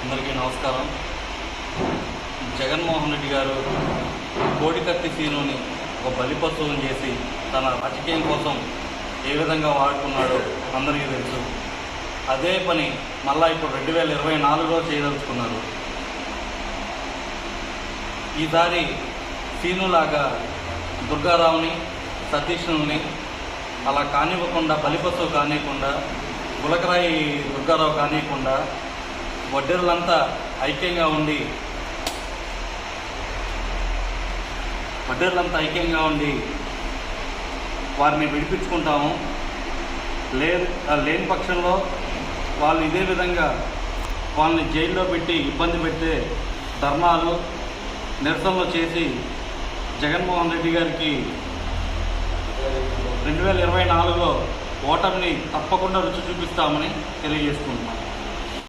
అందరికీ నమస్కారం. జగన్మోహన్ రెడ్డి గారు కోడికత్తి సీనుని ఒక బలిపశువుని చేసి తన రాజకీయం కోసం ఏ విధంగా వాడుకున్నాడో అందరికీ తెలుసు. అదే పని మళ్ళా ఇప్పుడు 2024లో చేయదలుచుకున్నారు. ఈసారి సీనులాగా దుర్గారావుని, సతీష్ని అలా కానివ్వకుండా, బలిపశువు కానివ్వకుండా, గులకరాయి దుర్గారావు కానివ్వకుండా వడ్డేరులంతా ఐక్యంగా ఉండి వారిని విడిపించుకుంటాము. లేని పక్షంలో వాళ్ళు ఇదే విధంగా వాళ్ళని జైల్లో పెట్టి ఇబ్బంది పెడితే ధర్నాలు, నిరసనలు చేసి జగన్మోహన్ రెడ్డి గారికి 2024లో ఓటమిని తప్పకుండా రుచి చూపిస్తామని తెలియజేసుకుంటున్నాం.